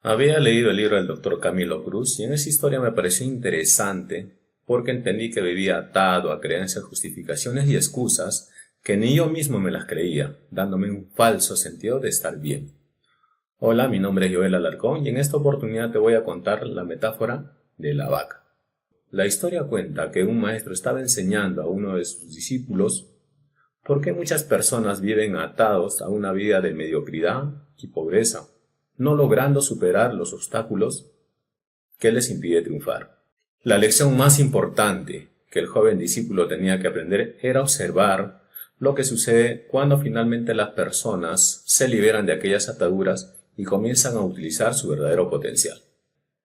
Había leído el libro del doctor Camilo Cruz y en esa historia me pareció interesante porque entendí que vivía atado a creencias, justificaciones y excusas que ni yo mismo me las creía, dándome un falso sentido de estar bien. Hola, mi nombre es Joel Alarcón y en esta oportunidad te voy a contar la metáfora de la vaca. La historia cuenta que un maestro estaba enseñando a uno de sus discípulos por qué muchas personas viven atados a una vida de mediocridad y pobreza, no logrando superar los obstáculos que les impide triunfar. La lección más importante que el joven discípulo tenía que aprender era observar lo que sucede cuando finalmente las personas se liberan de aquellas ataduras y comienzan a utilizar su verdadero potencial.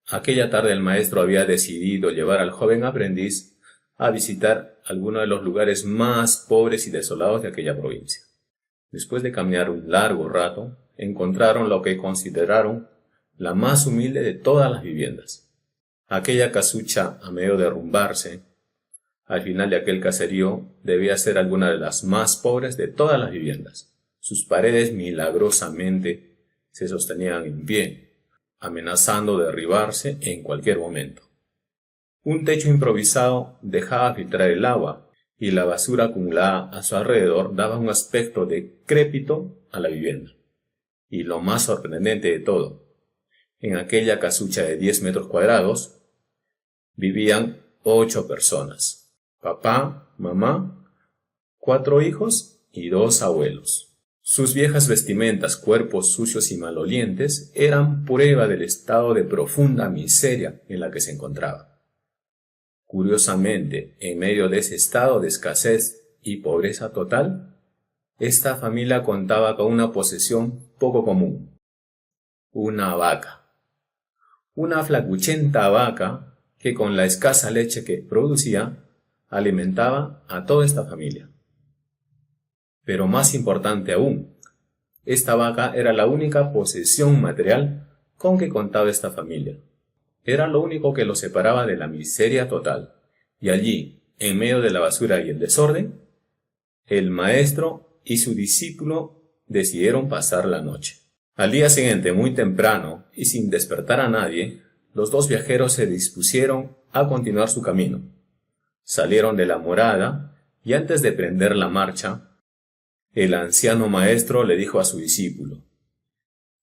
Aquella tarde el maestro había decidido llevar al joven aprendiz a visitar alguno de los lugares más pobres y desolados de aquella provincia. Después de caminar un largo rato, encontraron lo que consideraron la más humilde de todas las viviendas. Aquella casucha, a medio de derrumbarse, al final de aquel caserío, debía ser alguna de las más pobres de todas las viviendas. Sus paredes milagrosamente se sostenían en pie, amenazando derribarse en cualquier momento. Un techo improvisado dejaba filtrar el agua y la basura acumulada a su alrededor daba un aspecto decrépito a la vivienda. Y lo más sorprendente de todo, en aquella casucha de 10 metros cuadrados vivían 8 personas: papá, mamá, 4 hijos y 2 abuelos. Sus viejas vestimentas, cuerpos sucios y malolientes, eran prueba del estado de profunda miseria en la que se encontraba. Curiosamente, en medio de ese estado de escasez y pobreza total, esta familia contaba con una posesión poco común: una vaca. Una flacuchenta vaca que con la escasa leche que producía, alimentaba a toda esta familia. Pero más importante aún, esta vaca era la única posesión material con que contaba esta familia. Era lo único que los separaba de la miseria total. Y allí, en medio de la basura y el desorden, el maestro y su discípulo decidieron pasar la noche. Al día siguiente, muy temprano y sin despertar a nadie, los dos viajeros se dispusieron a continuar su camino. Salieron de la morada y antes de prender la marcha, el anciano maestro le dijo a su discípulo: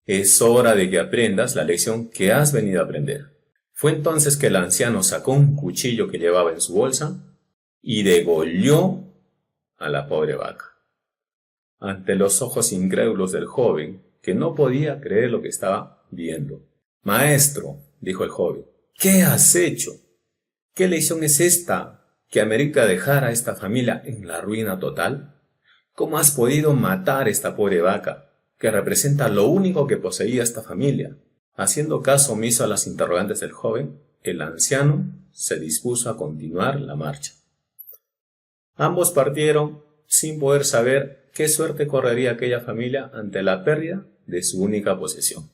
«Es hora de que aprendas la lección que has venido a aprender». Fue entonces que el anciano sacó un cuchillo que llevaba en su bolsa y degolló a la pobre vaca. Ante los ojos incrédulos del joven, que no podía creer lo que estaba viendo. «Maestro», dijo el joven, «¿qué has hecho? ¿Qué lección es esta que amerita dejar a esta familia en la ruina total? ¿Cómo has podido matar a esta pobre vaca, que representa lo único que poseía esta familia?» Haciendo caso omiso a las interrogantes del joven, el anciano se dispuso a continuar la marcha. Ambos partieron sin poder saber qué suerte correría aquella familia ante la pérdida de su única posesión.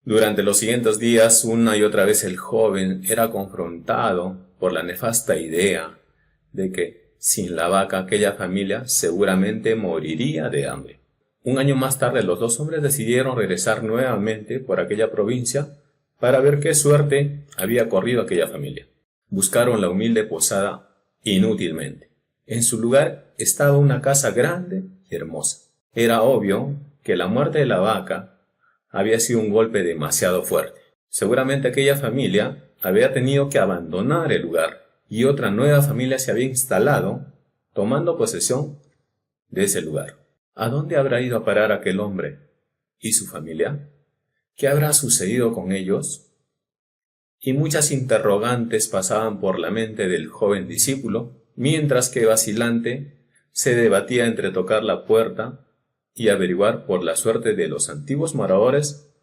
Durante los siguientes días, una y otra vez el joven era confrontado por la nefasta idea de que sin la vaca aquella familia seguramente moriría de hambre. Un año más tarde los dos hombres decidieron regresar nuevamente por aquella provincia para ver qué suerte había corrido aquella familia. Buscaron la humilde posada inútilmente. En su lugar estaba una casa grande y hermosa. Era obvio que la muerte de la vaca había sido un golpe demasiado fuerte. Seguramente aquella familia había tenido que abandonar el lugar y otra nueva familia se había instalado tomando posesión de ese lugar. ¿A dónde habrá ido a parar aquel hombre y su familia? ¿Qué habrá sucedido con ellos? Y muchas interrogantes pasaban por la mente del joven discípulo, mientras que vacilante se debatía entre tocar la puerta y averiguar por la suerte de los antiguos moradores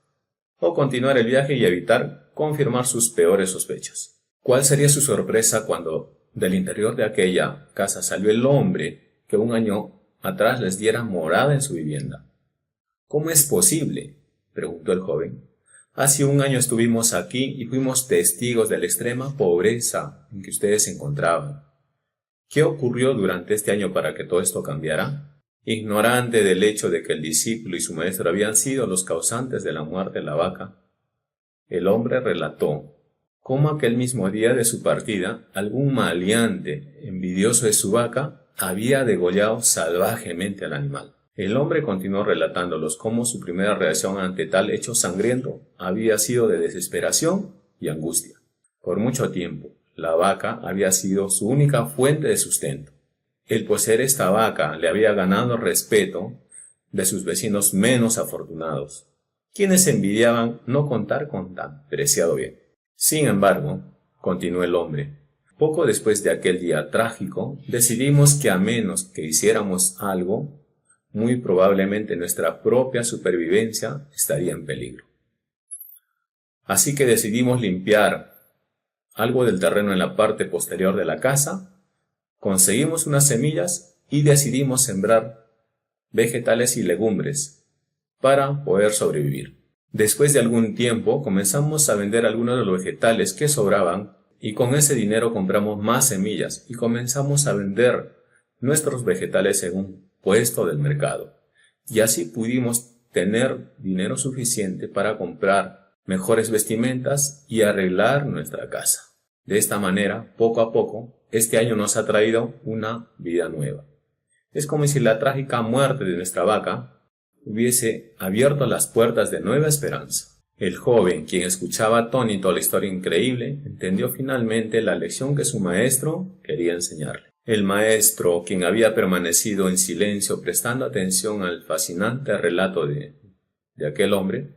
o continuar el viaje y evitar confirmar sus peores sospechas. ¿Cuál sería su sorpresa cuando del interior de aquella casa salió el hombre que un año atrás les diera morada en su vivienda? «¿Cómo es posible?», preguntó el joven. «Hace un año estuvimos aquí y fuimos testigos de la extrema pobreza en que ustedes se encontraban. ¿Qué ocurrió durante este año para que todo esto cambiara?». Ignorante del hecho de que el discípulo y su maestro habían sido los causantes de la muerte de la vaca, El hombre relató cómo aquel mismo día de su partida, algún maleante, envidioso de su vaca, había degollado salvajemente al animal. El hombre continuó relatándolos cómo su primera reacción ante tal hecho sangriento había sido de desesperación y angustia. Por mucho tiempo, la vaca había sido su única fuente de sustento. El poseer esta vaca le había ganado respeto de sus vecinos menos afortunados, quienes envidiaban no contar con tan preciado bien. Sin embargo, continuó el hombre, poco después de aquel día trágico, decidimos que a menos que hiciéramos algo, muy probablemente nuestra propia supervivencia estaría en peligro. Así que decidimos limpiar algo del terreno en la parte posterior de la casa, conseguimos unas semillas y decidimos sembrar vegetales y legumbres para poder sobrevivir. Después de algún tiempo comenzamos a vender algunos de los vegetales que sobraban y con ese dinero compramos más semillas y comenzamos a vender nuestros vegetales en un puesto del mercado. Y así pudimos tener dinero suficiente para comprar mejores vestimentas y arreglar nuestra casa. De esta manera, poco a poco, este año nos ha traído una vida nueva. Es como si la trágica muerte de nuestra vaca hubiese abierto las puertas de nueva esperanza. El joven, quien escuchaba atónito la historia increíble, entendió finalmente la lección que su maestro quería enseñarle. El maestro, quien había permanecido en silencio prestando atención al fascinante relato de aquel hombre,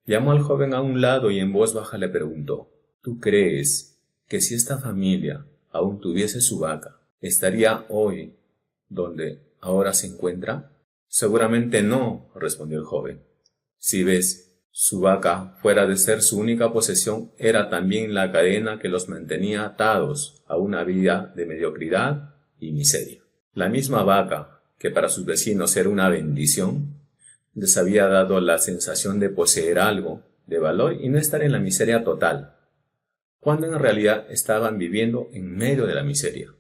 llamó al joven a un lado y en voz baja le preguntó: ¿Tú crees que si esta familia aún tuviese su vaca, estaría hoy donde ahora se encuentra? Seguramente no, respondió el joven. Si ves, su vaca, fuera de ser su única posesión, era también la cadena que los mantenía atados a una vida de mediocridad y miseria. La misma vaca, que para sus vecinos era una bendición, les había dado la sensación de poseer algo de valor y no estar en la miseria total, cuando en realidad estaban viviendo en medio de la miseria.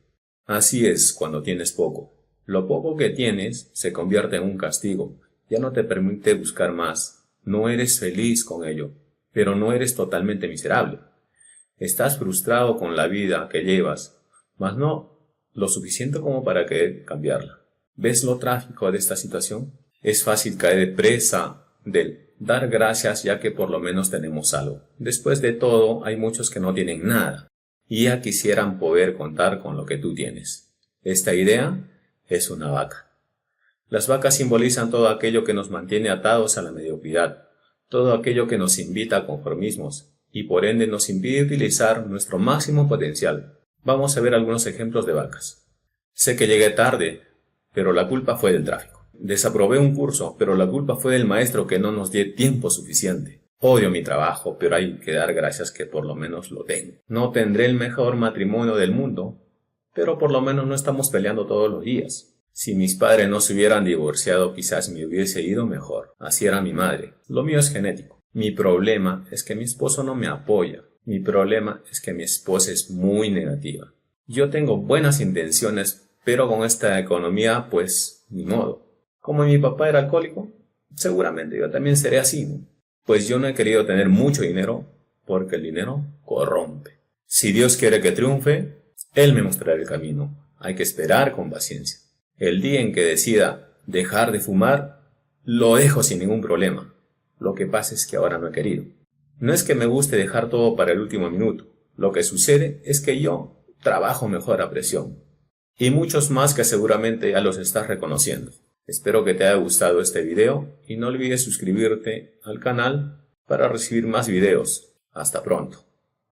Así es cuando tienes poco. Lo poco que tienes se convierte en un castigo, ya no te permite buscar más. No eres feliz con ello, pero no eres totalmente miserable. Estás frustrado con la vida que llevas, mas no lo suficiente como para querer cambiarla. ¿Ves lo trágico de esta situación? Es fácil caer presa del dar gracias ya que por lo menos tenemos algo. Después de todo, hay muchos que no tienen nada y ya quisieran poder contar con lo que tú tienes. Esta idea es una vaca. Las vacas simbolizan todo aquello que nos mantiene atados a la mediocridad, todo aquello que nos invita a conformismos y por ende nos impide utilizar nuestro máximo potencial. Vamos a ver algunos ejemplos de vacas. Sé que llegué tarde, pero la culpa fue del tráfico. Desaprobé un curso, pero la culpa fue del maestro que no nos dio tiempo suficiente. Odio mi trabajo, pero hay que dar gracias que por lo menos lo tengo. No tendré el mejor matrimonio del mundo, pero por lo menos no estamos peleando todos los días. Si mis padres no se hubieran divorciado, quizás me hubiese ido mejor. Así era mi madre. Lo mío es genético. Mi problema es que mi esposo no me apoya. Mi problema es que mi esposa es muy negativa. Yo tengo buenas intenciones, pero con esta economía, pues, ni modo. Como mi papá era alcohólico, seguramente yo también seré así, ¿no? Pues yo no he querido tener mucho dinero, porque el dinero corrompe. Si Dios quiere que triunfe, Él me mostrará el camino. Hay que esperar con paciencia. El día en que decida dejar de fumar, lo dejo sin ningún problema. Lo que pasa es que ahora no he querido. No es que me guste dejar todo para el último minuto. Lo que sucede es que yo trabajo mejor a presión. Y muchos más que seguramente ya los estás reconociendo. Espero que te haya gustado este video y no olvides suscribirte al canal para recibir más videos. Hasta pronto.